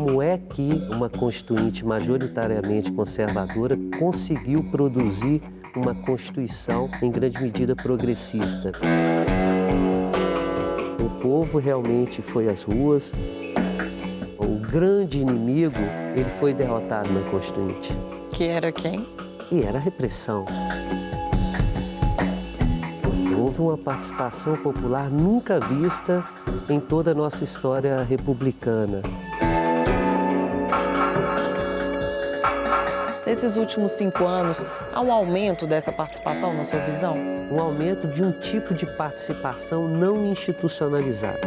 como é que uma constituinte majoritariamente conservadora conseguiu produzir uma Constituição em grande medida progressista. O povo realmente foi às ruas, o grande inimigo, ele foi derrotado na Constituinte. Que era quem? E era a repressão. Houve uma participação popular nunca vista em toda a nossa história republicana. Nesses últimos 5 anos, há um aumento dessa participação na sua visão? Um aumento de um tipo de participação não institucionalizada.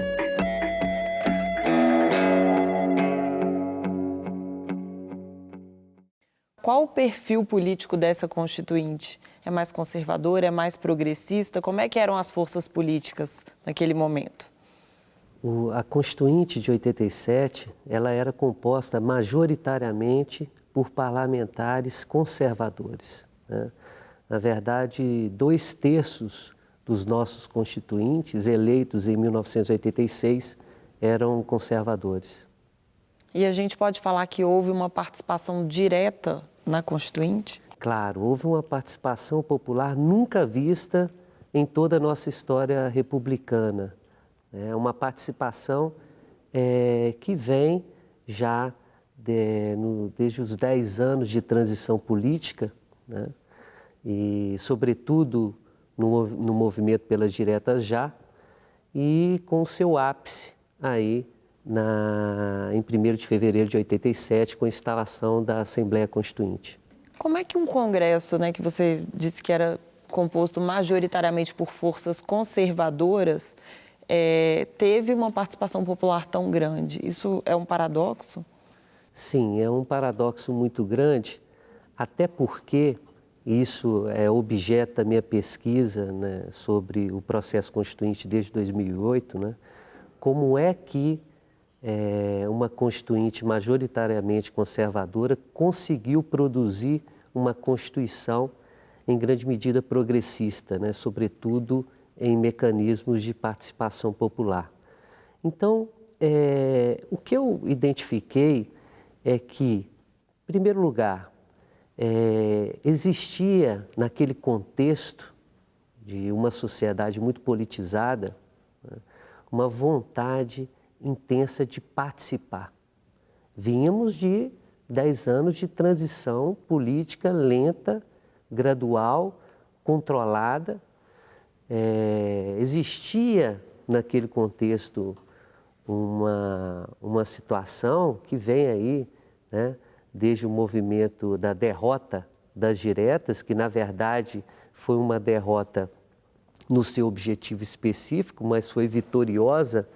Qual o perfil político dessa Constituinte? É mais conservadora, é mais progressista? Como é que eram as forças políticas naquele momento? A Constituinte de 87, ela era composta majoritariamente por parlamentares conservadores, né? Na verdade, 2/3 dos nossos constituintes eleitos em 1986 eram conservadores. E a gente pode falar que houve uma participação direta na Constituinte? Claro, houve uma participação popular nunca vista em toda a nossa história republicana. É uma participação que vem já desde os 10 anos de transição política, né? E, sobretudo, no movimento pelas diretas já, e com o seu ápice aí em 1º de fevereiro de 87, com a instalação da Assembleia Constituinte. Como é que um Congresso, né, que você disse que era composto majoritariamente por forças conservadoras, teve uma participação popular tão grande? Isso é um paradoxo? Sim, é um paradoxo muito grande, até porque isso é objeto da minha pesquisa, né, sobre o processo constituinte desde 2008, né? Como é que uma constituinte majoritariamente conservadora conseguiu produzir uma Constituição em grande medida progressista, né, sobretudo em mecanismos de participação popular. Então, o que eu identifiquei é que, em primeiro lugar, existia naquele contexto de uma sociedade muito politizada, né, uma vontade intensa de participar. Vínhamos de 10 anos de transição política lenta, gradual, controlada. Existia naquele contexto uma situação que vem aí, né, desde o movimento da derrota das diretas, que na verdade foi uma derrota no seu objetivo específico, mas foi vitoriosa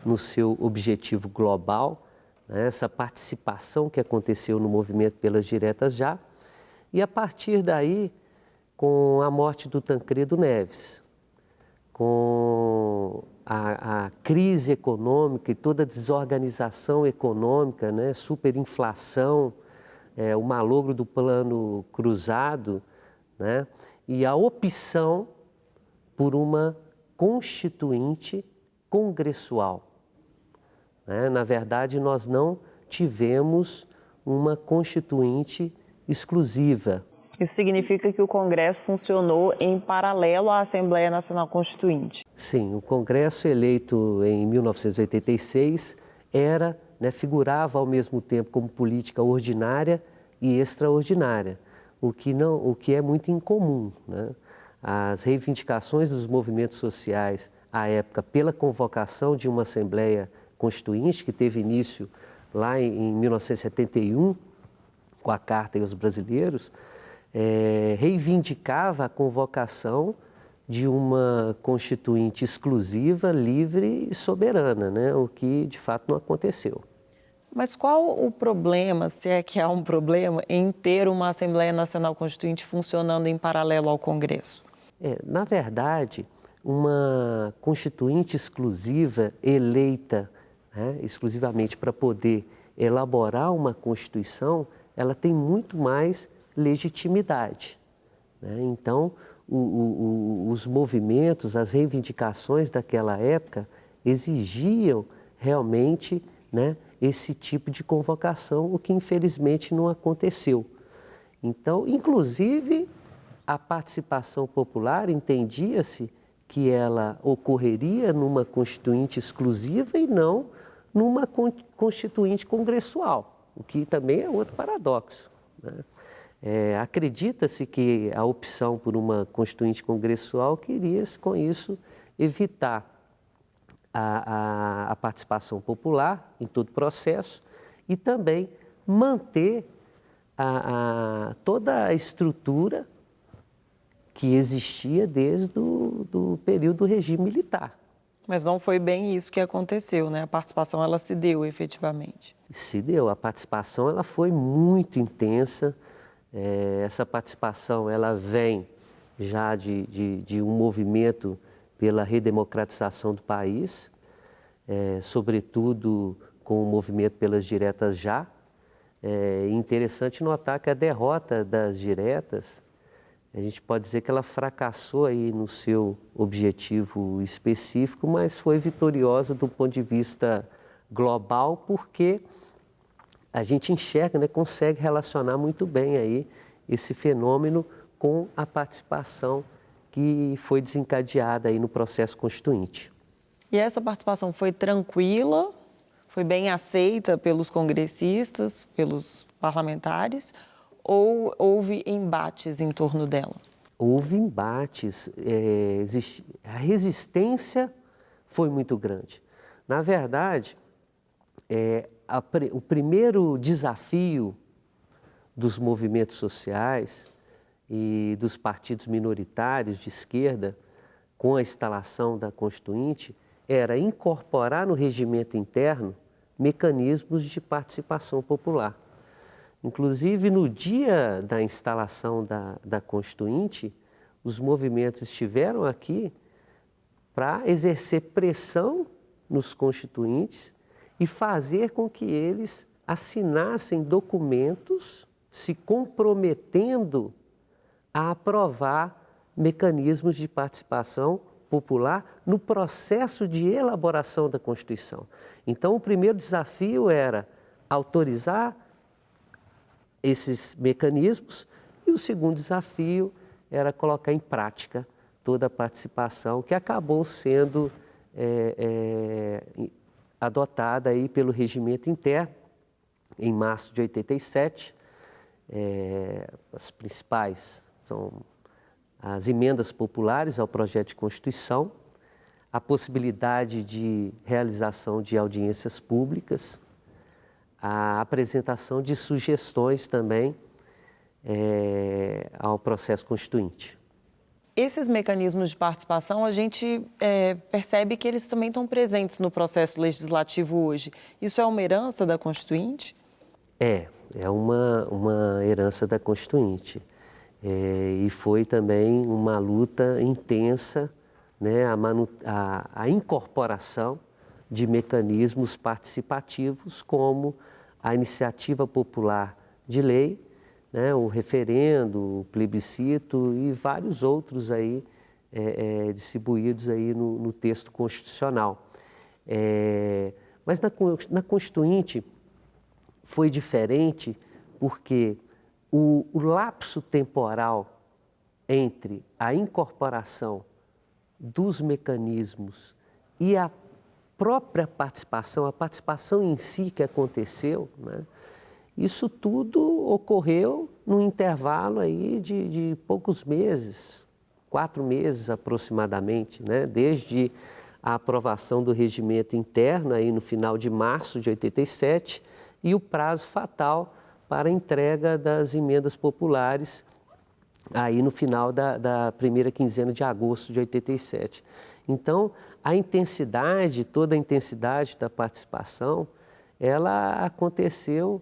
no seu objetivo global, né? Essa participação que aconteceu no movimento pelas diretas já, e a partir daí, com a morte do Tancredo Neves, com a crise econômica e toda a desorganização econômica, né? Superinflação, o malogro do plano cruzado, né? E a opção por uma constituinte congressual. Na verdade, nós não tivemos uma constituinte exclusiva. Isso significa que o Congresso funcionou em paralelo à Assembleia Nacional Constituinte? Sim, o Congresso eleito em 1986 figurava ao mesmo tempo como política ordinária e extraordinária, o que é muito incomum, né? As reivindicações dos movimentos sociais à época pela convocação de uma Assembleia Constituinte, que teve início lá em 1971, com a Carta aos Brasileiros, reivindicava a convocação de uma Constituinte exclusiva, livre e soberana, né? O que de fato não aconteceu. Mas qual o problema, se é que há um problema, em ter uma Assembleia Nacional Constituinte funcionando em paralelo ao Congresso? Na verdade, uma Constituinte exclusiva eleita, né, exclusivamente para poder elaborar uma Constituição, ela tem muito mais legitimidade, né? Então, os movimentos, as reivindicações daquela época exigiam realmente, né, esse tipo de convocação, o que infelizmente não aconteceu. Então, inclusive, a participação popular entendia-se que ela ocorreria numa constituinte exclusiva e não numa constituinte congressual, o que também é outro paradoxo, né? Acredita-se que a opção por uma constituinte congressual queria, com isso, evitar a participação popular em todo o processo e também manter toda a estrutura que existia desde o período do regime militar. Mas não foi bem isso que aconteceu, né? A participação ela se deu efetivamente. Se deu, a participação ela foi muito intensa. Essa participação ela vem já de um movimento pela redemocratização do país, sobretudo com o movimento pelas diretas já. É interessante notar que a derrota das diretas, a gente pode dizer que ela fracassou aí no seu objetivo específico, mas foi vitoriosa do ponto de vista global, porque a gente enxerga, né, consegue relacionar muito bem aí esse fenômeno com a participação que foi desencadeada aí no processo constituinte. E essa participação foi tranquila, foi bem aceita pelos congressistas, pelos parlamentares, ou houve embates em torno dela? Houve embates, a resistência foi muito grande. Na verdade, o primeiro desafio dos movimentos sociais e dos partidos minoritários de esquerda com a instalação da Constituinte era incorporar no regimento interno mecanismos de participação popular. Inclusive, no dia da instalação da Constituinte, os movimentos estiveram aqui para exercer pressão nos constituintes e fazer com que eles assinassem documentos se comprometendo a aprovar mecanismos de participação popular no processo de elaboração da Constituição. Então, o primeiro desafio era autorizar esses mecanismos e o segundo desafio era colocar em prática toda a participação que acabou sendo adotada aí pelo regimento interno em março de 87. As principais são as emendas populares ao projeto de Constituição, a possibilidade de realização de audiências públicas, a apresentação de sugestões também ao processo constituinte. Esses mecanismos de participação, a gente percebe que eles também estão presentes no processo legislativo hoje. Isso é uma herança da Constituinte? É uma herança da Constituinte. E foi também uma luta intensa, né, a incorporação de mecanismos participativos como a iniciativa popular de lei, né, o referendo, o plebiscito e vários outros aí distribuídos aí no texto constitucional. Mas na Constituinte foi diferente porque o lapso temporal entre a incorporação dos mecanismos e a própria participação, a participação em si que aconteceu, né, isso tudo ocorreu num intervalo aí de poucos meses, 4 meses aproximadamente, né, desde a aprovação do regimento interno aí no final de março de 87 e o prazo fatal para a entrega das emendas populares aí no final da primeira quinzena de agosto de 87. Então, toda a intensidade da participação, ela aconteceu,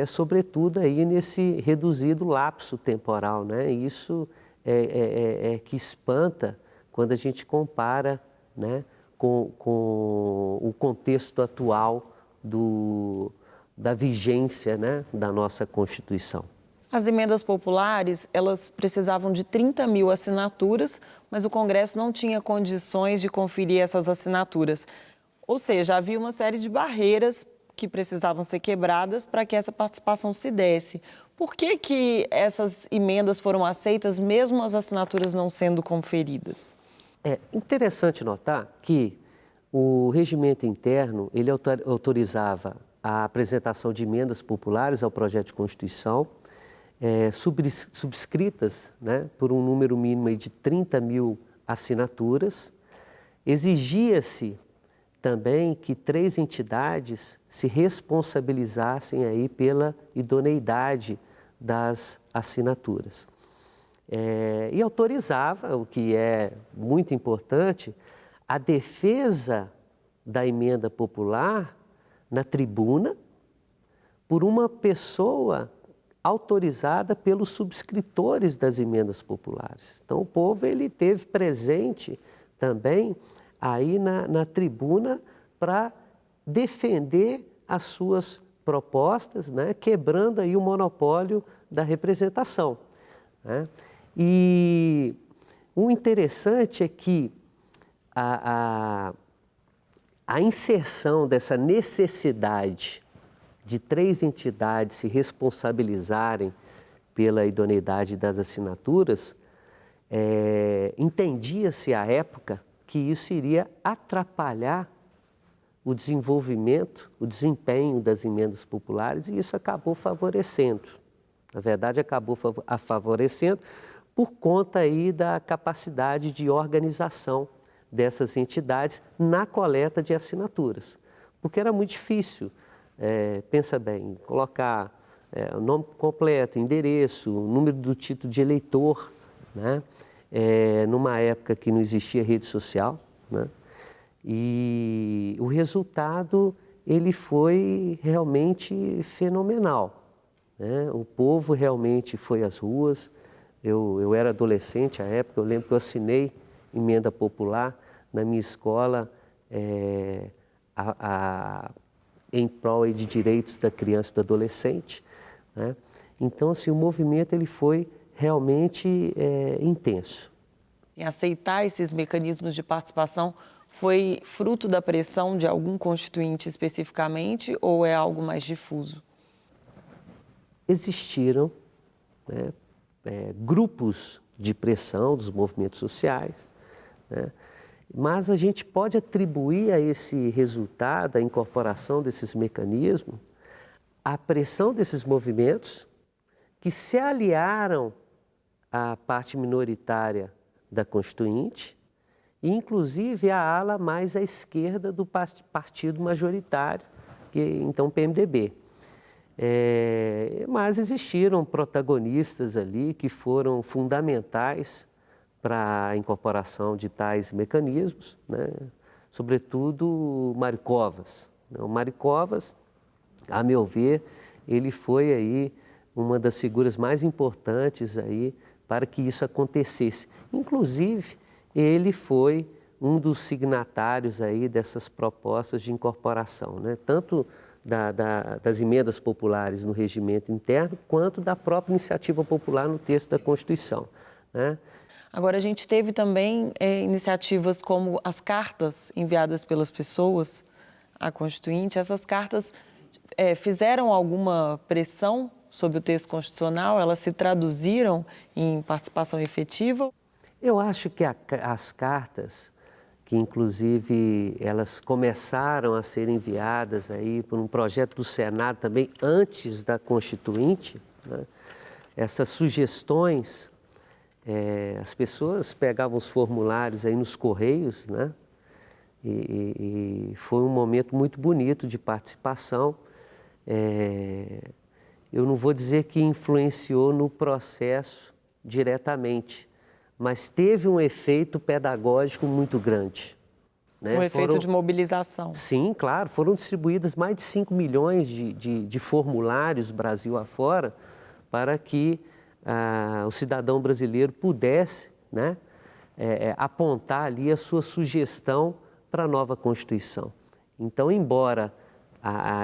sobretudo, aí nesse reduzido lapso temporal, né? Isso que espanta quando a gente compara, né, com o contexto atual da vigência, né, da nossa Constituição. As emendas populares, elas precisavam de 30 mil assinaturas, mas o Congresso não tinha condições de conferir essas assinaturas. Ou seja, havia uma série de barreiras que precisavam ser quebradas para que essa participação se desse. Por que que essas emendas foram aceitas, mesmo as assinaturas não sendo conferidas? É interessante notar que o regimento interno, ele autorizava a apresentação de emendas populares ao projeto de Constituição, subscritas, né, por um número mínimo aí de 30 mil assinaturas. Exigia-se também que 3 entidades se responsabilizassem aí pela idoneidade das assinaturas. E autorizava, o que é muito importante, a defesa da emenda popular na tribuna por uma pessoa autorizada pelos subscritores das emendas populares. Então, o povo ele teve presente também aí na tribuna para defender as suas propostas, né, quebrando aí o monopólio da representação, né? E o interessante é que a inserção dessa necessidade de 3 entidades se responsabilizarem pela idoneidade das assinaturas, entendia-se à época que isso iria atrapalhar o desenvolvimento, o desempenho das emendas populares, e isso acabou favorecendo. Na verdade, acabou favorecendo por conta aí da capacidade de organização dessas entidades na coleta de assinaturas. Porque era muito difícil, pensa bem, colocar o nome completo, endereço, o número do título de eleitor, né? Numa época que não existia rede social, né? E o resultado ele foi realmente fenomenal, né? O povo realmente foi às ruas. Eu era adolescente à época, eu lembro que eu assinei emenda popular na minha escola em prol de direitos da criança e do adolescente, né? Então, assim, o movimento ele foi realmente intenso. Em aceitar esses mecanismos de participação foi fruto da pressão de algum constituinte especificamente ou é algo mais difuso? Existiram, né, grupos de pressão dos movimentos sociais, né, mas a gente pode atribuir a esse resultado, a incorporação desses mecanismos, a pressão desses movimentos que se aliaram à parte minoritária da Constituinte, e inclusive a ala mais à esquerda do partido majoritário, que então PMDB. Mas existiram protagonistas ali que foram fundamentais para a incorporação de tais mecanismos, né? Sobretudo Mário Covas. O Mário Covas, a meu ver, ele foi aí uma das figuras mais importantes aí para que isso acontecesse. Inclusive, ele foi um dos signatários aí dessas propostas de incorporação, né? Tanto das emendas populares no regimento interno, quanto da própria iniciativa popular no texto da Constituição, né? Agora, a gente teve também iniciativas como as cartas enviadas pelas pessoas à Constituinte. Essas cartas fizeram alguma pressão sobre o texto constitucional? Elas se traduziram em participação efetiva? Eu acho que as cartas, que inclusive elas começaram a ser enviadas aí por um projeto do Senado também antes da Constituinte, né? Essas sugestões, as pessoas pegavam os formulários aí nos correios, né? E foi um momento muito bonito de participação. Eu não vou dizer que influenciou no processo diretamente, mas teve um efeito pedagógico muito grande, né? Um efeito de mobilização. Sim, claro. Foram distribuídas mais de 5 milhões de formulários Brasil afora para que o cidadão brasileiro pudesse, né, apontar ali a sua sugestão para a nova Constituição. Então, embora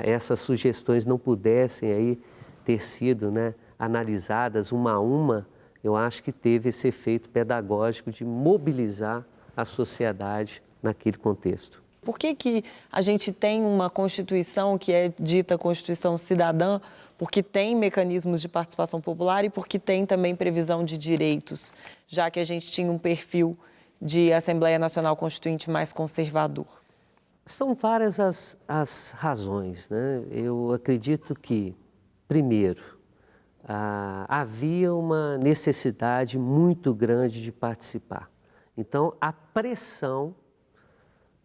essas sugestões não pudessem aí ter sido, né, analisadas uma a uma, eu acho que teve esse efeito pedagógico de mobilizar a sociedade naquele contexto. Por que a gente tem uma Constituição que é dita Constituição Cidadã? Porque tem mecanismos de participação popular e porque tem também previsão de direitos, já que a gente tinha um perfil de Assembleia Nacional Constituinte mais conservador. São várias as razões, né? Eu acredito que, primeiro, havia uma necessidade muito grande de participar. Então, a pressão,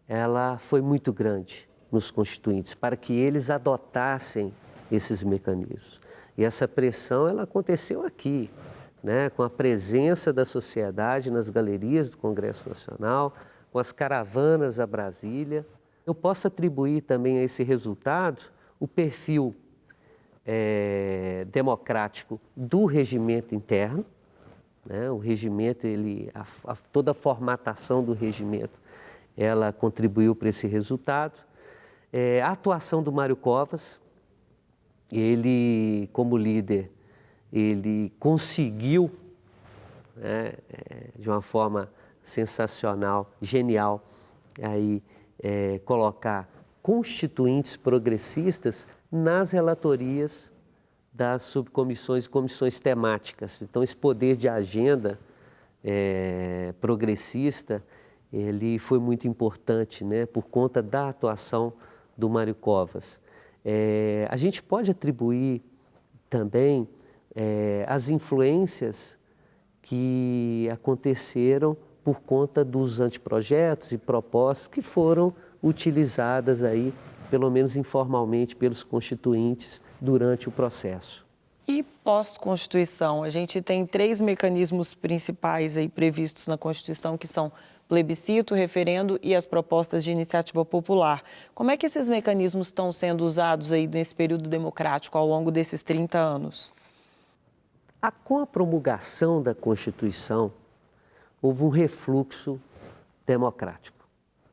ela foi muito grande nos constituintes para que eles adotassem esses mecanismos. E essa pressão, ela aconteceu aqui, né? Com a presença da sociedade nas galerias do Congresso Nacional, com as caravanas a Brasília. Eu posso atribuir também a esse resultado o perfil democrático do regimento interno, né? O regimento, toda a formatação do regimento, ela contribuiu para esse resultado. A atuação do Mário Covas, ele, como líder, ele conseguiu, né, de uma forma sensacional, genial, aí, colocar constituintes progressistas nas relatorias das subcomissões e comissões temáticas. Então, esse poder de agenda progressista, ele foi muito importante, né, por conta da atuação do Mário Covas. A gente pode atribuir também as influências que aconteceram por conta dos anteprojetos e propostas que foram utilizadas aí, pelo menos informalmente, pelos constituintes durante o processo. E pós-Constituição, a gente tem 3 mecanismos principais aí previstos na Constituição, que são plebiscito, referendo e as propostas de iniciativa popular. Como é que esses mecanismos estão sendo usados aí nesse período democrático ao longo desses 30 anos? Com a promulgação da Constituição, houve um refluxo democrático,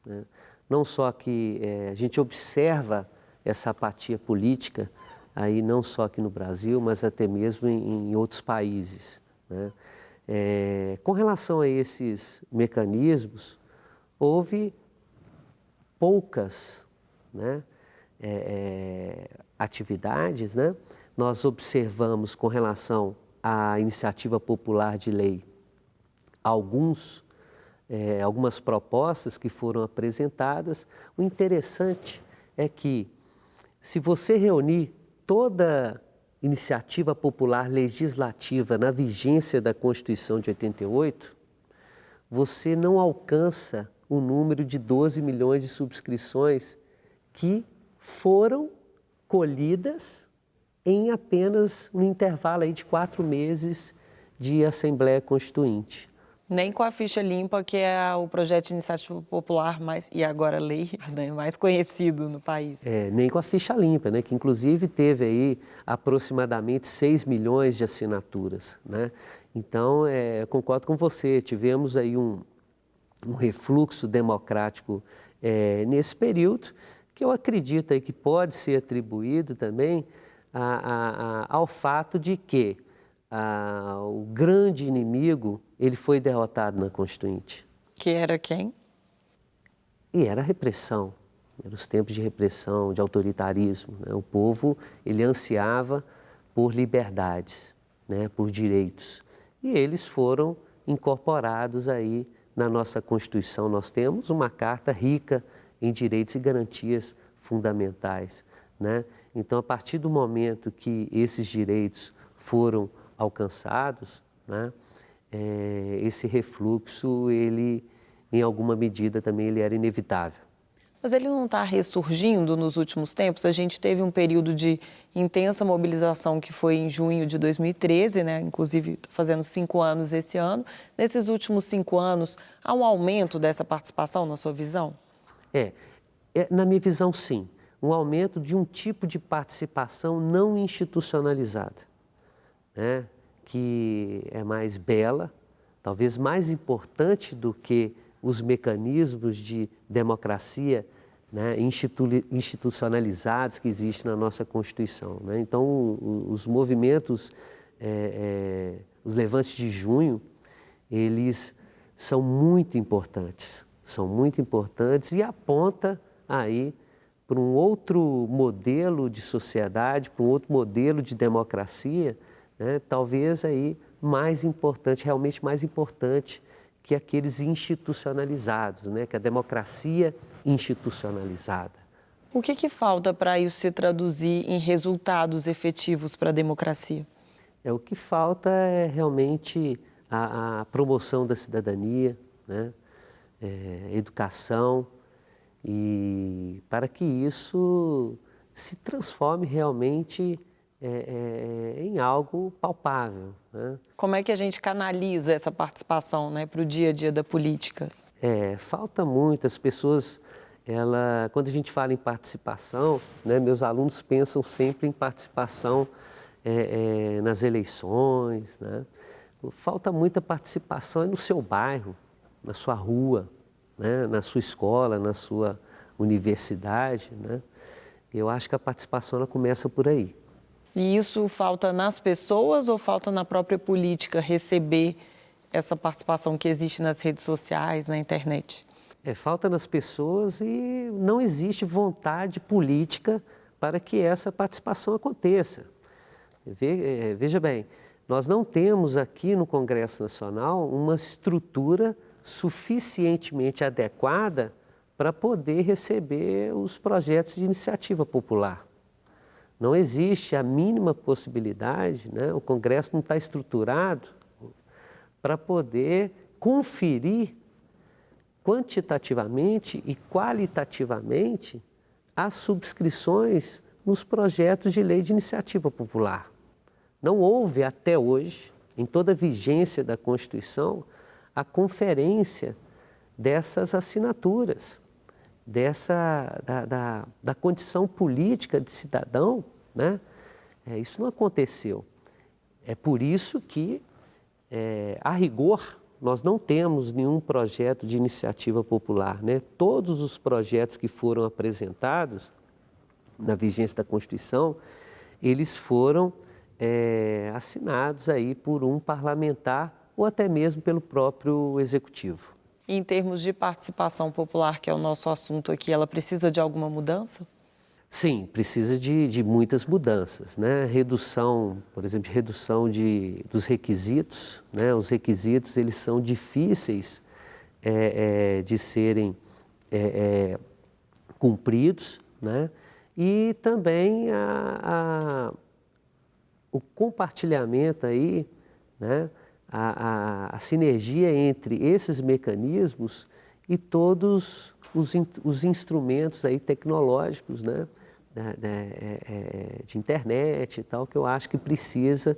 né? Não só que a gente observa essa apatia política, aí não só aqui no Brasil, mas até mesmo em outros países, né? Com relação a esses mecanismos, houve poucas, né, atividades, né? Nós observamos com relação à iniciativa popular de lei algumas propostas que foram apresentadas. O interessante é que, se você reunir toda iniciativa popular legislativa na vigência da Constituição de 88, você não alcança o número de 12 milhões de subscrições que foram colhidas em apenas um intervalo aí de 4 meses de Assembleia Constituinte. Nem com a ficha limpa, que é o projeto de iniciativa popular e agora lei, né, mais conhecido no país. Nem com a ficha limpa, né, que inclusive teve aí aproximadamente 6 milhões de assinaturas, né? Então, concordo com você, tivemos aí um refluxo democrático nesse período, que eu acredito aí que pode ser atribuído também ao fato de que o grande inimigo, ele foi derrotado na Constituinte. Que era quem? E era a repressão, eram os tempos de repressão, de autoritarismo, né? O povo, ele ansiava por liberdades, né? Por direitos. E eles foram incorporados aí na nossa Constituição. Nós temos uma carta rica em direitos e garantias fundamentais, né? Então, a partir do momento que esses direitos foram alcançados, né, esse refluxo, ele, em alguma medida, também ele era inevitável. Mas ele não está ressurgindo nos últimos tempos? A gente teve um período de intensa mobilização que foi em junho de 2013, né? Inclusive fazendo 5 anos esse ano. Nesses últimos 5 anos, há um aumento dessa participação, na sua visão? Na minha visão, sim. Um aumento de um tipo de participação não institucionalizada, né? Que é mais bela, talvez mais importante do que os mecanismos de democracia, né, institucionalizados que existem na nossa Constituição, né? Então, os movimentos, os levantes de junho, eles são muito importantes, são muito importantes e aponta aí para um outro modelo de sociedade, para um outro modelo de democracia, né, talvez aí mais importante, realmente mais importante que aqueles institucionalizados, né, que a democracia institucionalizada. O que falta para isso se traduzir em resultados efetivos para a democracia? O que falta é realmente a promoção da cidadania, né, educação, e para que isso se transforme realmente em algo palpável, né? Como é que a gente canaliza essa participação, né, para o dia a dia da política? Falta muito, as pessoas, quando a gente fala em participação, né, meus alunos pensam sempre em participação nas eleições, né? Falta muita participação no seu bairro, na sua rua, né, na sua escola, na sua universidade, né? Eu acho que a participação ela começa por aí. E isso falta nas pessoas ou falta na própria política receber essa participação que existe nas redes sociais, na internet? Falta nas pessoas e não existe vontade política para que essa participação aconteça. Veja bem, nós não temos aqui no Congresso Nacional uma estrutura suficientemente adequada para poder receber os projetos de iniciativa popular. Não existe a mínima possibilidade, né? O Congresso não está estruturado para poder conferir quantitativamente e qualitativamente as subscrições nos projetos de lei de iniciativa popular. Não houve até hoje, em toda a vigência da Constituição, a conferência dessas assinaturas, da condição política de cidadão, né? Isso não aconteceu. É por isso que, a rigor, nós não temos nenhum projeto de iniciativa popular, né? Todos os projetos que foram apresentados na vigência da Constituição, eles foram assinados aí por um parlamentar ou até mesmo pelo próprio Executivo. Em termos de participação popular, que é o nosso assunto aqui, ela precisa de alguma mudança? Sim, precisa de muitas mudanças, né? Redução, por exemplo, dos requisitos, né? Os requisitos, eles são difíceis de serem cumpridos, né? E também o compartilhamento aí, né? A sinergia entre esses mecanismos e todos os instrumentos aí tecnológicos, né? De internet e tal, que eu acho que precisa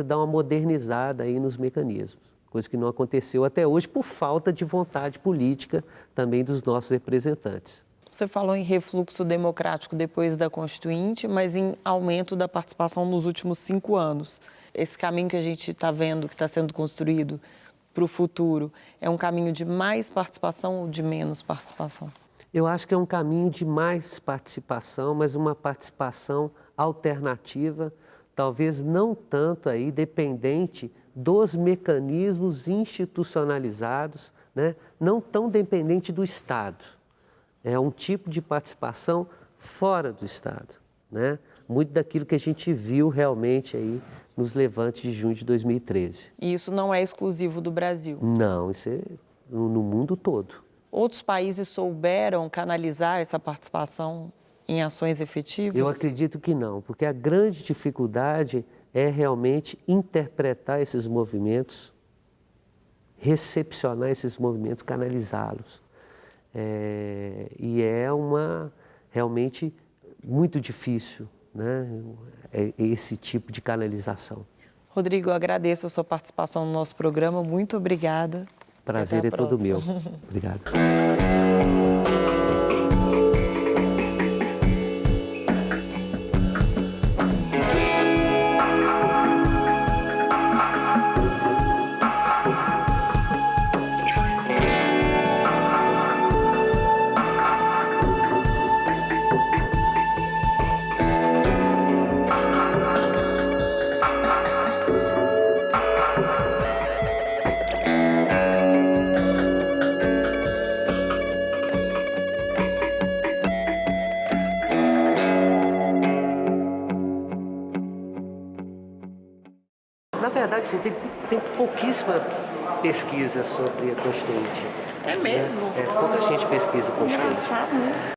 dar uma modernizada aí nos mecanismos, coisa que não aconteceu até hoje por falta de vontade política também dos nossos representantes. Você falou em refluxo democrático depois da Constituinte, mas em aumento da participação nos últimos 5 anos. Esse caminho que a gente está vendo, que está sendo construído para o futuro, é um caminho de mais participação ou de menos participação? Eu acho que é um caminho de mais participação, mas uma participação alternativa, talvez não tanto aí dependente dos mecanismos institucionalizados, né? Não tão dependente do Estado. É um tipo de participação fora do Estado, né? Muito daquilo que a gente viu realmente aí nos levantes de junho de 2013. E isso não é exclusivo do Brasil? Não, isso é no mundo todo. Outros países souberam canalizar essa participação em ações efetivas? Eu acredito que não, porque a grande dificuldade é realmente interpretar esses movimentos, recepcionar esses movimentos, canalizá-los. E é realmente muito difícil, né? Esse tipo de canalização. Rodrigo, eu agradeço a sua participação no nosso programa. Muito obrigada. Prazer é todo meu. Obrigado. Na verdade, assim, tem pouquíssima pesquisa sobre a Constituinte. É mesmo? Pouca gente pesquisa a Constituinte. Engraçado, né?